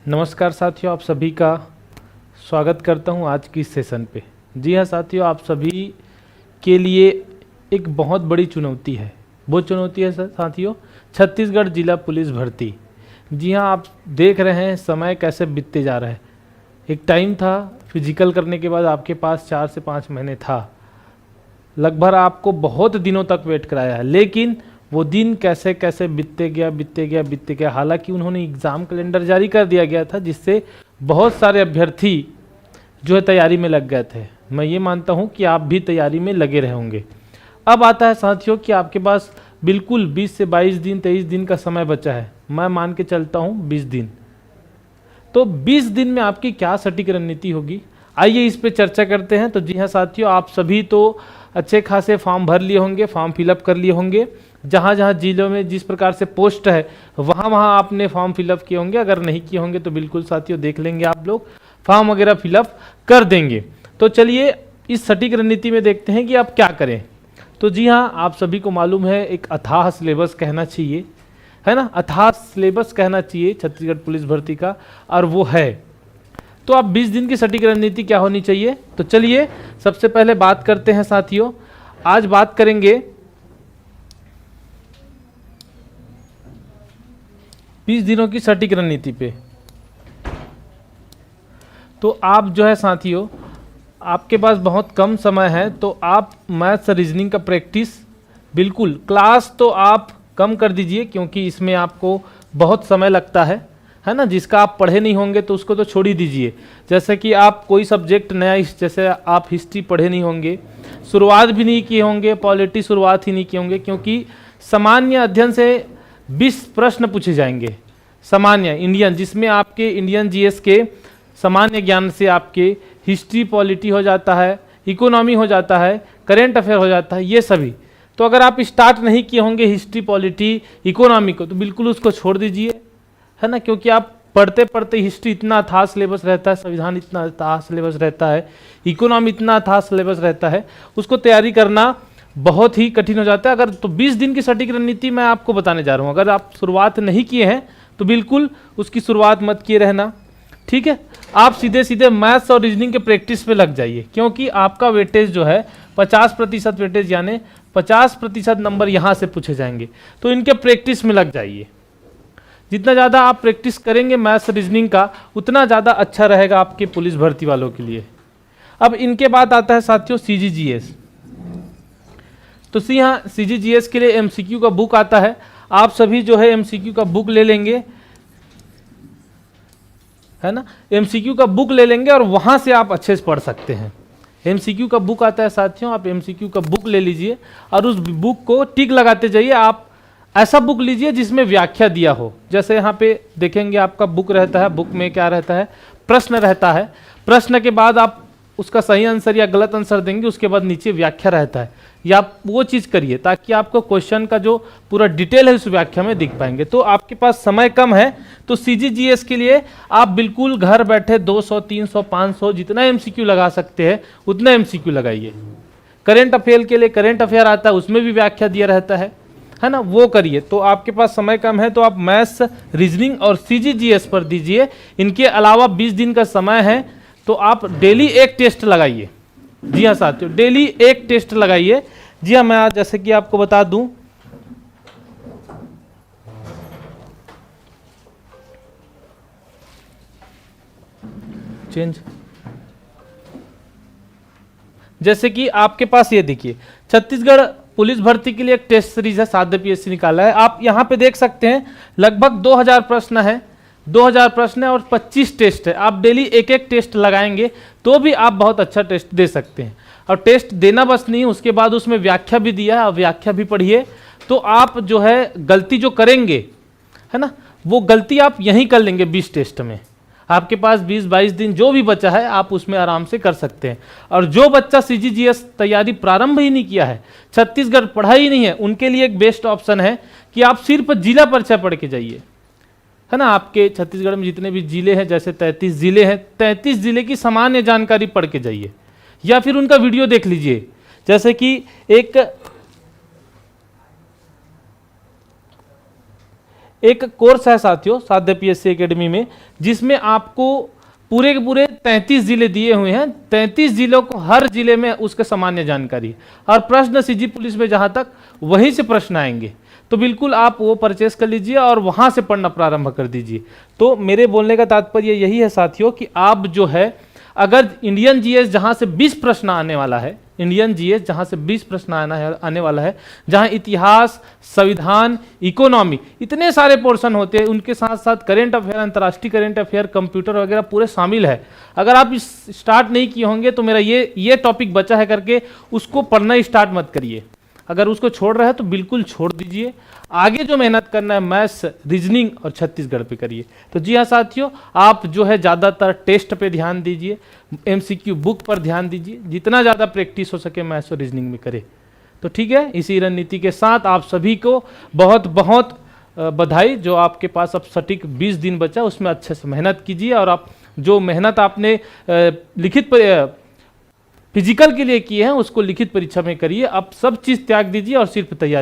नमस्कार साथियों, आप सभी का स्वागत करता हूं आज की इस सेशन पे। जी हाँ साथियों, आप सभी के लिए एक बहुत बड़ी चुनौती है। वो चुनौती है साथियों छत्तीसगढ़ जिला पुलिस भर्ती। जी हाँ, आप देख रहे हैं समय कैसे बीतते जा रहा है। एक टाइम था फिजिकल करने के बाद आपके पास 4 से 5 महीने था, लगभग आपको बहुत दिनों तक वेट कराया है, लेकिन वो दिन कैसे कैसे बीतते गया। हालांकि उन्होंने एग्ज़ाम कैलेंडर जारी कर दिया गया था, जिससे बहुत सारे अभ्यर्थी जो है तैयारी में लग गए थे। मैं ये मानता हूँ कि आप भी तैयारी में लगे रहे होंगे। अब आता है साथियों कि आपके पास बिल्कुल 20 से 22 दिन 23 दिन का समय बचा है। मैं मान के चलता हूँ 20 दिन। तो 20 दिन में आपकी क्या सटीक रणनीति होगी, आइए इस पे चर्चा करते हैं। तो जी हाँ साथियों, आप सभी तो अच्छे खासे फॉर्म भर लिए होंगे, फॉर्म फिलअप कर लिए होंगे। जहाँ जहाँ जिलों में जिस प्रकार से पोस्ट है वहाँ वहाँ आपने फॉर्म फिलअप किए होंगे। अगर नहीं किए होंगे तो बिल्कुल साथियों देख लेंगे, आप लोग फॉर्म वगैरह फिलअप कर देंगे। तो चलिए इस सटीक रणनीति में देखते हैं कि आप क्या करें। तो जी हाँ, आप सभी को मालूम है एक अथाह सिलेबस कहना चाहिए, है ना, अथाह सिलेबस कहना चाहिए छत्तीसगढ़ पुलिस भर्ती का, और वो है। तो आप 20 दिन की सटीक रणनीति क्या होनी चाहिए, तो चलिए सबसे पहले बात करते हैं साथियों। आज बात करेंगे 20 दिनों की सटीक रणनीति पे। तो आप जो है साथियों, आपके पास बहुत कम समय है, तो आप मैथ्स रीजनिंग का प्रैक्टिस बिल्कुल, क्लास तो आप कम कर दीजिए क्योंकि इसमें आपको बहुत समय लगता है ना। जिसका आप पढ़े नहीं होंगे तो उसको तो छोड़ ही दीजिए। जैसे कि आप कोई सब्जेक्ट नया, जैसे आप हिस्ट्री पढ़े नहीं होंगे, शुरुआत भी नहीं किए होंगे, पॉलिटी शुरुआत ही नहीं किए होंगे, क्योंकि सामान्य अध्ययन से 20 प्रश्न पूछे जाएंगे। सामान्य इंडियन, जिसमें आपके इंडियन जीएस के सामान्य ज्ञान से आपके हिस्ट्री पॉलिटी हो जाता है, इकोनॉमी हो जाता है, करेंट अफेयर हो जाता है, ये सभी। तो अगर आप स्टार्ट नहीं किए होंगे हिस्ट्री पॉलिटी इकोनॉमी को, तो बिल्कुल उसको छोड़ दीजिए, है ना। क्योंकि आप पढ़ते पढ़ते हिस्ट्री इतना अथाह सिलेबस रहता है, संविधान इतना अथाह सिलेबस रहता है, इकोनॉमी इतना अथाह सिलेबस रहता है, उसको तैयारी करना बहुत ही कठिन हो जाता है। अगर तो 20 दिन की सटीक रणनीति मैं आपको बताने जा रहा हूँ। अगर आप शुरुआत नहीं किए हैं तो बिल्कुल उसकी शुरुआत मत किए रहना, ठीक है। आप सीधे सीधे मैथ्स और रीजनिंग के प्रैक्टिस पे लग जाइए, क्योंकि आपका वेटेज जो है 50% वेटेज, यानी 50% नंबर यहाँ से पूछे जाएंगे। तो इनके प्रैक्टिस में लग जाइए। जितना ज़्यादा आप प्रैक्टिस करेंगे मैथ्स रीजनिंग का, उतना ज़्यादा अच्छा रहेगा आपके पुलिस भर्ती वालों के लिए। अब इनके बाद आता है साथियों सीजीजीएस। तो यहाँ सीजीजीएस के लिए एमसीक्यू का बुक आता है। आप सभी जो है एमसीक्यू का बुक ले लेंगे, है ना। एमसीक्यू का बुक ले लेंगे और वहाँ से आप अच्छे से पढ़ सकते हैं। एमसीक्यू का बुक आता है साथियों, आप एमसीक्यू का बुक ले लीजिए और उस बुक को टिक लगाते जाइए। आप ऐसा बुक लीजिए जिसमें व्याख्या दिया हो। जैसे यहाँ पे देखेंगे आपका बुक रहता है, बुक में क्या रहता है, प्रश्न रहता है। प्रश्न के बाद आप उसका सही आंसर या गलत आंसर देंगे, उसके बाद नीचे व्याख्या रहता है। या आप वो चीज़ करिए ताकि आपको क्वेश्चन का जो पूरा डिटेल है उस व्याख्या में दिख पाएंगे। तो आपके पास समय कम है, तो सीजीजीएस के लिए आप बिल्कुल घर बैठे 200, 300, 500 जितना एमसीक्यू लगा सकते हैं उतना एमसीक्यू लगाइए। करेंट अफेयर के लिए करेंट अफेयर आता है, उसमें भी व्याख्या दिया रहता है ना, वो करिए। तो आपके पास समय कम है तो आप मैथ्स रीजनिंग और सीजीजीएस पर दीजिए। इनके अलावा 20 दिन का समय है, तो आप डेली एक टेस्ट लगाइए। जी हाँ साथियों, डेली एक टेस्ट लगाइए। जी हाँ, मैं आज जैसे कि आपको बता दूं, चेंज, जैसे कि आपके पास ये देखिए छत्तीसगढ़ पुलिस भर्ती के लिए एक टेस्ट सीरीज है, साध्य पीएससी निकाला है। आप यहाँ पे देख सकते हैं लगभग 2000 प्रश्न है, 2000 प्रश्न है और 25 टेस्ट है। आप डेली एक एक टेस्ट लगाएंगे तो भी आप बहुत अच्छा टेस्ट दे सकते हैं। और टेस्ट देना बस नहीं, उसके बाद उसमें व्याख्या भी दिया है, व्याख्या भी पढ़िए। तो आप जो है गलती जो करेंगे, है ना, वो गलती आप यहीं कर लेंगे 20 टेस्ट में। आपके पास 20-22 दिन जो भी बचा है आप उसमें आराम से कर सकते हैं। और जो बच्चा सीजीजीएस तैयारी प्रारंभ ही नहीं किया है, छत्तीसगढ़ पढ़ा ही नहीं है, उनके लिए एक बेस्ट ऑप्शन है कि आप सिर्फ जिला परिचय पढ़ के जाइए, है ना। आपके छत्तीसगढ़ में जितने भी जिले हैं, जैसे 33 जिले हैं, 33 जिले की सामान्य जानकारी पढ़ के जाइए, या फिर उनका वीडियो देख लीजिए। जैसे कि एक कोर्स है साथियों साध्य पीएससी एकेडमी में, जिसमें आपको पूरे के पूरे 33 जिले दिए हुए हैं। 33 जिलों को हर जिले में उसके सामान्य जानकारी है, और प्रश्न सीजी पुलिस में जहां तक वहीं से प्रश्न आएंगे, तो बिल्कुल आप वो परचेस कर लीजिए और वहां से पढ़ना प्रारंभ कर दीजिए। तो मेरे बोलने का तात्पर्य यही है साथियों कि आप जो है, अगर इंडियन जीएस जहां से 20 प्रश्न आने वाला है, इंडियन जीएस जहां से 20 प्रश्न आने वाला है, जहां इतिहास, संविधान, इकोनॉमी, इतने सारे पोर्शन होते हैं, उनके साथ साथ करेंट अफेयर, अंतर्राष्ट्रीय करेंट अफेयर, कंप्यूटर वगैरह पूरे शामिल है। अगर आप इस स्टार्ट नहीं किए होंगे तो मेरा ये टॉपिक बचा है करके उसको पढ़ना स्टार्ट मत करिए। अगर उसको छोड़ रहे हैं तो बिल्कुल छोड़ दीजिए। आगे जो मेहनत करना है मैथ्स, रीजनिंग और छत्तीसगढ़ पे करिए। तो जी हाँ साथियों, आप जो है ज़्यादातर टेस्ट पे ध्यान दीजिए, एमसीक्यू बुक पर ध्यान दीजिए, जितना ज़्यादा प्रैक्टिस हो सके मैथ्स और रीजनिंग में करें। तो ठीक है, इसी रणनीति के साथ आप सभी को बहुत बहुत बधाई। जो आपके पास अब सटीक 20 दिन बचा, उसमें अच्छे से मेहनत कीजिए, और आप जो मेहनत आपने लिखित फिजिकल के लिए किए हैं उसको लिखित परीक्षा में करिए। अब सब चीज़ त्याग दीजिए और सिर्फ तैयारी